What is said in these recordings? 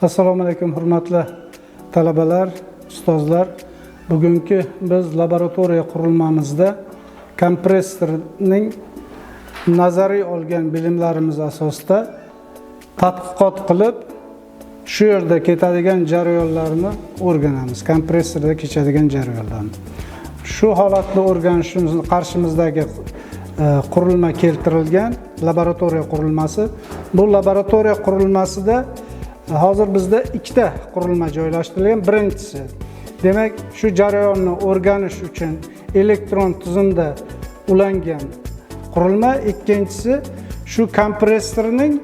Assalomu alaykum hurmatli talabalar, ustozlar. Bugungi biz laboratoriya qurilmamizda kompressorning nazariy olgan bilimlarimiz asosida tadqiqot qilib, shu yerda ketadigan jarayonlarni o'rganamiz. Kompressorda kechadigan jarayonlarni. Shu holatni o'rganishimiz qarshimizdagi qurilma keltirilgan laboratoriya qurilmasi. Bu laboratoriya qurilmasida hozir bizda ikkita qurilma joylashtirilgan. Birinchisi, demak, shu jarayonni o'rganish uchun elektron tizimda ulangan qurilma, ikkinchisi shu kompressorning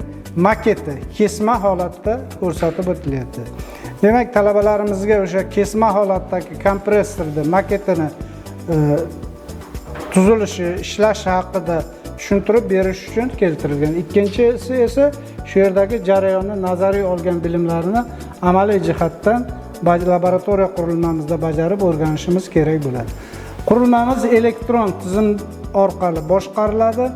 maketi kesma holatda ko'rsatib o'tilyapti. Demak, talabalarimizga o'sha kesma holatdagi kompressorda maketini tuzilishi, ishlashi haqida tushuntirib berish uchun keltirilgan. Ikkinchisi esa shu yerdagi jarayonni nazariy olgan bilimlarini amaliy jihatdan laboratoriya qurilmamizda bajarib o'rganishimiz kerak bo'ladi. Qurilmamiz elektron tizim orqali boshqariladi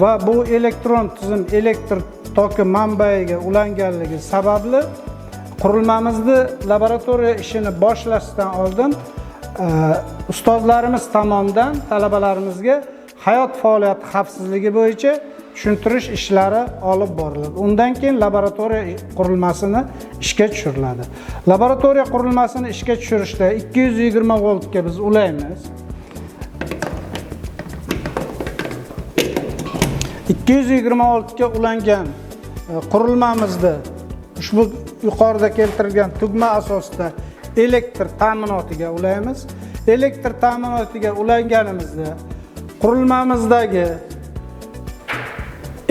va bu elektron tizim elektr toki manbaiga ulanganligi sababli qurilmamizni laboratoriya ishini boshlashdan oldin ustozlarimiz tomonidan talabalarimizga hayot faoliyati xavfsizligi bo'yicha tushuntirish ishlari olib boriladi. Undan keyin laboratoriya qurilmasini ishga tushiriladi. Laboratoriya qurilmasini ishga tushirishda 220 voltga biz ulaymiz. 220 voltga ulangan qurilmamizda ushbu yuqorida keltirilgan tugma asosida elektr ta'minotiga ulaymiz. Elektr ta'minotiga ulanganimizda qurilmamizdagi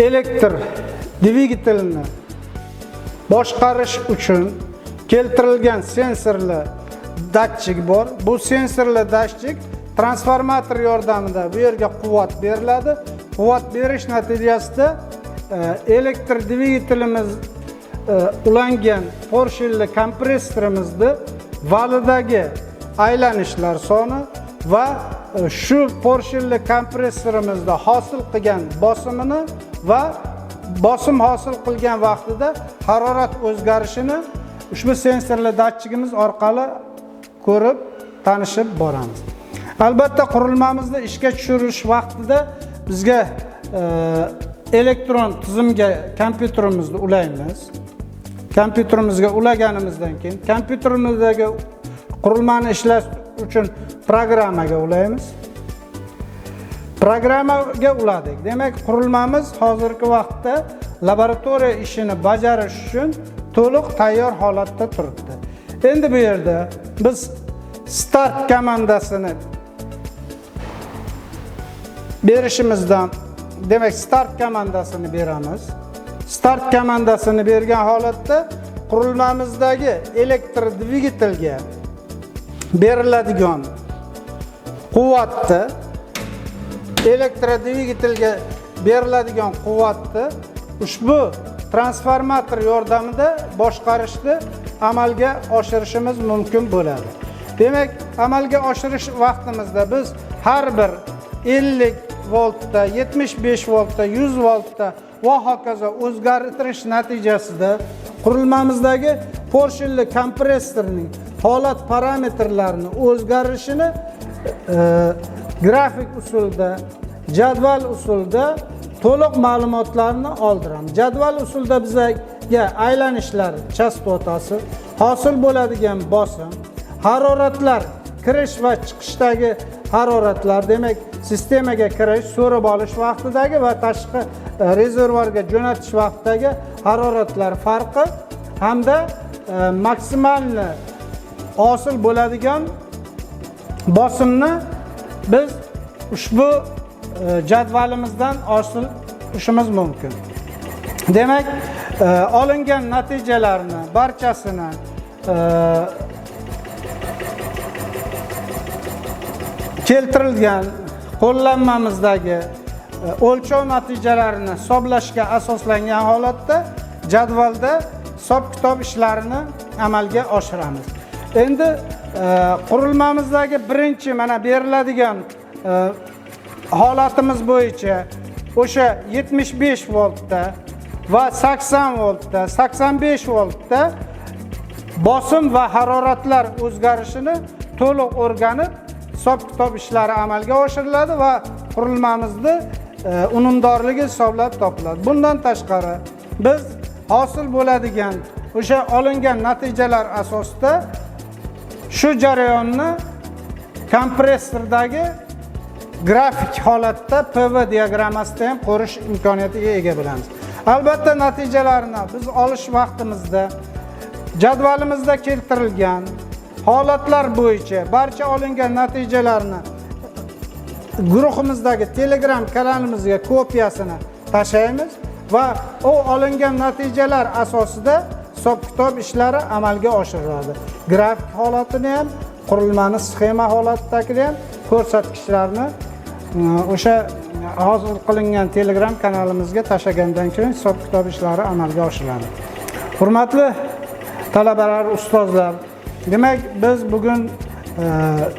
elektr dvigatelini boshqarish uchun keltirilgan sensorli datchik bor. Bu sensorli datchik transformator yordamida bu yerga quvvat beriladi. Quvvat berish natijasida elektr dvigatelimiz ulangan porshilli kompressorimizni validagi aylanishlar soni va shu porshilli kompressorimizda hosil qilgan bosimini va bosim hosil qilgan vaqtida harorat o'zgarishini ushbu sensorli datchigimiz orqali ko'rib, tanishib boramiz. Albatta, qurilmamizni ishga tushirish vaqtida bizga elektron tizimga kompyuterimizni ulaymiz. Kompyuterimizga ulaganimizdan keyin kompyuterimizdagi qurilmani ishlash uchun programmaga ulaymiz. Programmaga uladik. Demak, qurilmamiz hozirgi vaqtda laboratoriya ishini bajarish uchun to'liq tayyor holatda turibdi. Endi bu yerda biz start komandasini berishimizdan, demak, start komandasini beramiz. Start komandasini bergan holatda qurilmamizdagi elektr dvigatelga beriladigan quvvatni, elektr dvigatelga beriladigan quvvatni ushbu transformator yordamida boshqarishni amalga oshirishimiz mumkin bo'ladi. Demak, amalga oshirish vaqtimizda biz har bir 50 voltda, 75 voltda, 100 voltda va hokazo o'zgartirish natijasida qurilmamizdagi porshilli kompressorning holat parametrlarini o'zgarishini grafik usulda, jadval usulda to'liq ma'lumotlarni oldiramiz. Jadval usulda bizga aylanishlar chastotasi, hosil bo'ladigan bosim, haroratlar, kirish va chiqishdagi haroratlar, demak, sistemaga kirish, so'rib olish vaqtidagi va tashqi rezervuarga jo'natish vaqtidagi haroratlar farqi hamda maksimalni hosil bo'ladigan bosimni biz ushbu jadvalimizdan olishimiz mumkin. Demak, olingan natijalarni barchasini keltirilgan qo'llanmamizdagi o'lchov natijalarini hisoblashga asoslangan holatda jadvalda hisob-kitob ishlarini amalga oshiramiz. Endi qurilmamizdagi birinchi mana beriladigan holatimiz bo'yicha o'sha 75 voltda va 80 voltda, 85 voltda bosim va haroratlar o'zgarishini to'liq o'rganib, hisob-kitob ishlari amalga oshiriladi va qurilmamizni unumdorligi hisoblab topiladi. Bundan tashqari, biz hosil bo'ladigan o'sha olingan natijalar asosida shu jarayonni kompressordagi grafik holatda PV diagrammasida ham ko'rish imkoniyatiga ega bo'lamiz. Albatta natijalarni biz olish vaqtimizda jadvalimizda keltirilgan holatlar bo'yicha barcha olingan natijalarni guruhimizdagi Telegram kanalimizga kopiyasini tashlaymiz va o olingan natijalar asosida hisob-kitob ishlari amalga oshiriladi. Grafik holatini ham, qurilmani sxema holatidagi ham ko'rsatkichlarni o'sha hozir qilingan Telegram kanalimizga tashlagandan keyin hisob-kitob ishlari amalga oshiriladi. Hurmatli talabalar, ustozlar, demak biz bugun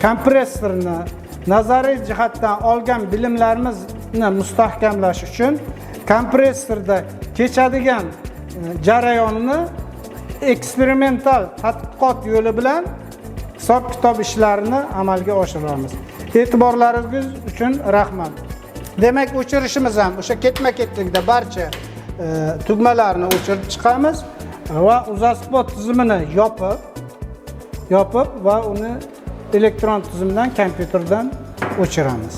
kompressorni nazariy jihatdan olgan bilimlarimizni mustahkamlash uchun kompressorda kechadigan jarayonni eksperimental tadqiqot yo'li bilan hisob-kitob ishlarini amalga oshiramiz. E'tiborlaringiz uchun rahmat. Demak, o'chirishimiz ham o'sha ketma-ketlikda barcha tugmalarni o'chirib chiqamiz va uzaspot tizimini yopib va uni elektron tizimdan, kompyuterdan o'chiramiz.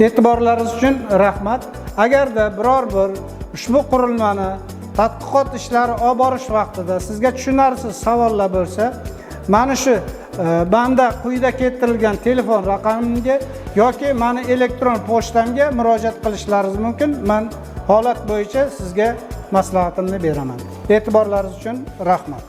E'tiborlaringiz uchun rahmat. Agarda biror bir ushbu qurilmani tadqiqot ishlari olib borish vaqtida sizga tushunarsiz savollar bo'lsa, mana shu banda quyida keltirilgan telefon raqamimga yoki meni elektron pochtamga murojaat qilishlaringiz mumkin. Men holat bo'yicha sizga maslahatimni beraman. E'tiborlaringiz uchun rahmat.